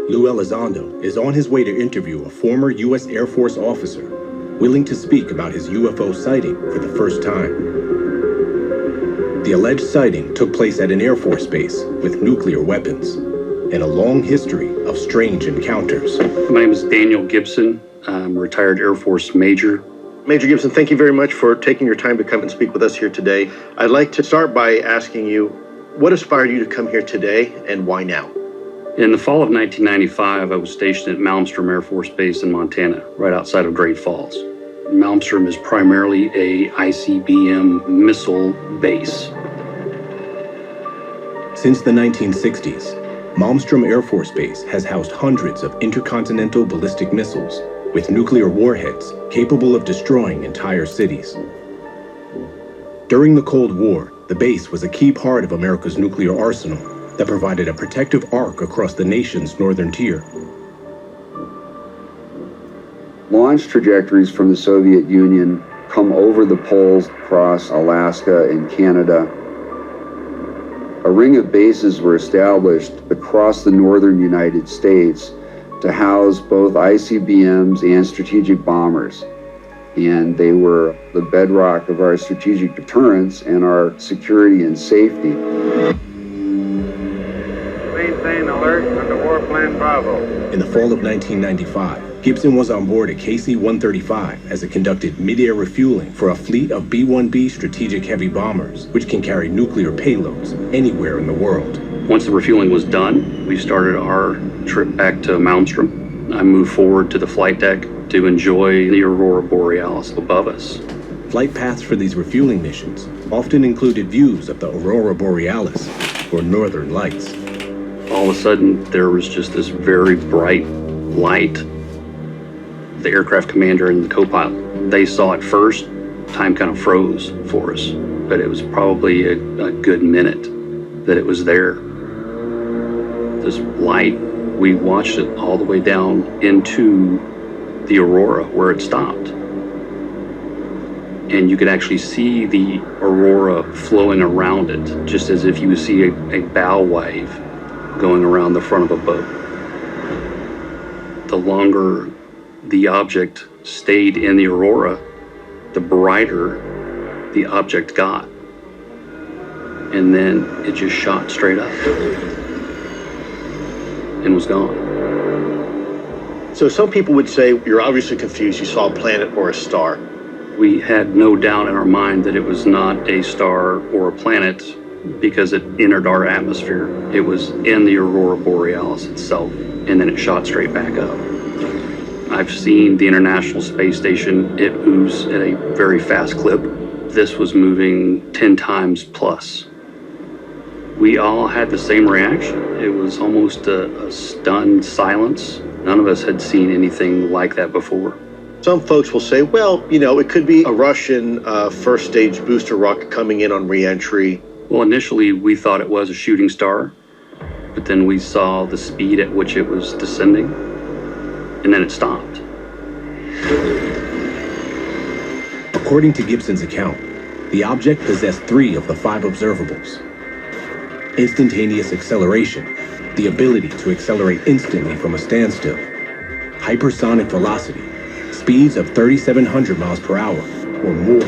Lou Elizondo is on his way to interview a former U.S. Air Force officer willing to speak about his UFO sighting for the first time. The alleged sighting took place at an Air Force base with nuclear weapons and a long history of strange encounters. My name is Daniel Gibson. I'm a retired Air Force major. Major Gibson, thank you very much for taking your time to come and speak with us here today. I'd like to start by asking you, what inspired you to come here today and why now? In the fall of 1995, I was stationed at Malmstrom Air Force Base in Montana, right outside of Great Falls. Malmstrom is primarily a ICBM missile base. Since the 1960s, Malmstrom Air Force Base has housed hundreds of intercontinental ballistic missiles with nuclear warheads capable of destroying entire cities. During the Cold War, the base was a key part of America's nuclear arsenal that provided a protective arc across the nation's northern tier. Launch trajectories from the Soviet Union come over the poles across Alaska and Canada. A ring of bases were established across the northern United States to house both ICBMs and strategic bombers. And they were the bedrock of our strategic deterrence and our security and safety. Maintain alert under Warplane Bravo. In the fall of 1995, Gibson was on board a KC-135 as it conducted mid-air refueling for a fleet of B-1B strategic heavy bombers, which can carry nuclear payloads anywhere in the world. Once the refueling was done, we started our trip back to Malmstrom. I moved forward to the flight deck to enjoy the Aurora Borealis above us. Flight paths for these refueling missions often included views of the Aurora Borealis, or Northern Lights. All of a sudden, there was just this very bright light. The aircraft commander and the co-pilot, they saw it first. Time kind of froze for us, but it was probably a good minute that it was there. This light, we watched it all the way down into the Aurora where it stopped. And you could actually see the Aurora flowing around it, just as if you would see a bow wave going around the front of a boat. The longer the object stayed in the Aurora, the brighter the object got. And then it just shot straight up and was gone. So some people would say you're obviously confused. You saw a planet or a star. We had no doubt in our mind that it was not a star or a planet because it entered our atmosphere. It was in the Aurora Borealis itself, and then it shot straight back up. I've seen the International Space Station. It moves at a very fast clip. This was moving 10 times plus. We all had the same reaction. It was almost a stunned silence. None of us had seen anything like that before. Some folks will say, well, it could be a Russian first stage booster rocket coming in on re-entry. Well, initially we thought it was a shooting star, but then we saw the speed at which it was descending, and then it stopped. According to Gibson's account, the object possessed 3 of the 5 observables. Instantaneous acceleration, the ability to accelerate instantly from a standstill. Hypersonic velocity, speeds of 3,700 miles per hour or more.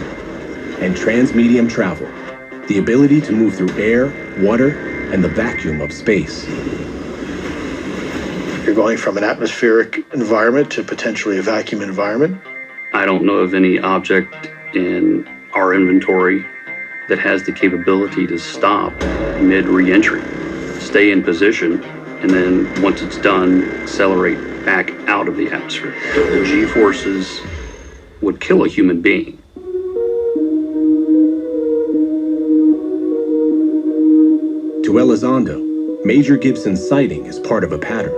And transmedium travel, the ability to move through air, water, and the vacuum of space. You're going from an atmospheric environment to potentially a vacuum environment? I don't know of any object in our inventory that has the capability to stop mid-re-entry, stay in position, and then once it's done, accelerate back out of the atmosphere. The G-forces would kill a human being. To Elizondo, Major Gibson's sighting is part of a pattern.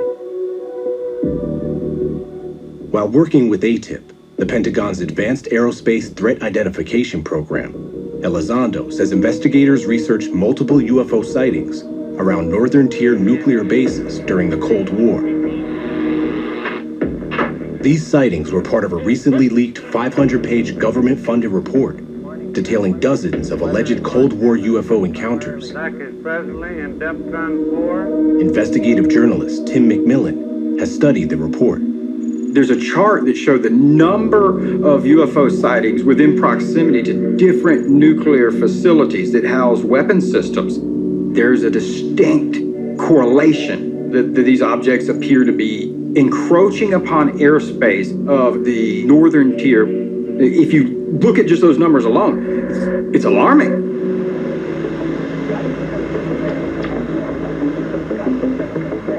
While working with ATIP, the Pentagon's Advanced Aerospace Threat Identification Program, Elizondo says investigators researched multiple UFO sightings around northern tier nuclear bases during the Cold War. These sightings were part of a recently leaked 500-page government-funded report detailing dozens of alleged Cold War UFO encounters. Investigative journalist Tim McMillan has studied the report. There's a chart that showed the number of UFO sightings within proximity to different nuclear facilities that house weapon systems. There's a distinct correlation that these objects appear to be encroaching upon airspace of the northern tier. If you look at just those numbers alone, it's alarming.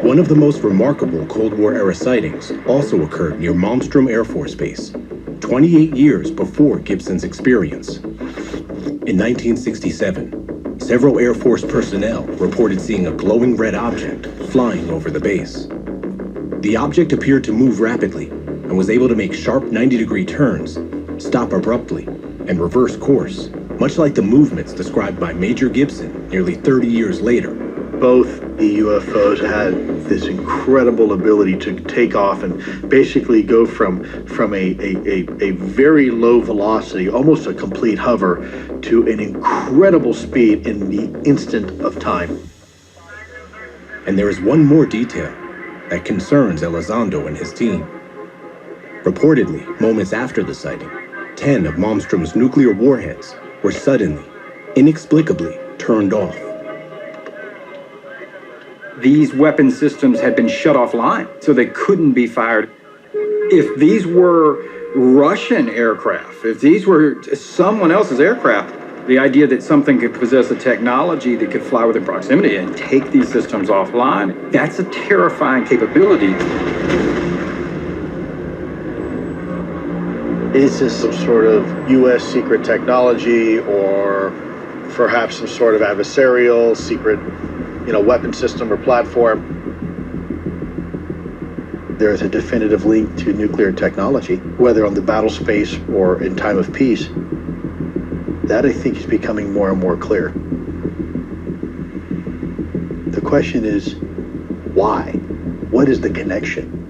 One of the most remarkable Cold War-era sightings also occurred near Malmstrom Air Force Base, 28 years before Gibson's experience. In 1967, several Air Force personnel reported seeing a glowing red object flying over the base. The object appeared to move rapidly and was able to make sharp 90-degree turns, stop abruptly, and reverse course, much like the movements described by Major Gibson nearly 30 years later. Both the UFOs had this incredible ability to take off and basically go from a very low velocity, almost a complete hover, to an incredible speed in the instant of time. And there is one more detail that concerns Elizondo and his team. Reportedly, moments after the sighting, 10 of Malmstrom's nuclear warheads were suddenly, inexplicably turned off. These weapon systems had been shut offline, so they couldn't be fired. If these were Russian aircraft, if these were someone else's aircraft, the idea that something could possess a technology that could fly within proximity and take these systems offline, that's a terrifying capability. Is this some sort of U.S. secret technology, or perhaps some sort of adversarial secret, weapon system or platform? There is a definitive link to nuclear technology, whether on the battle space or in time of peace. That, I think, is becoming more and more clear. The question is, why? What is the connection?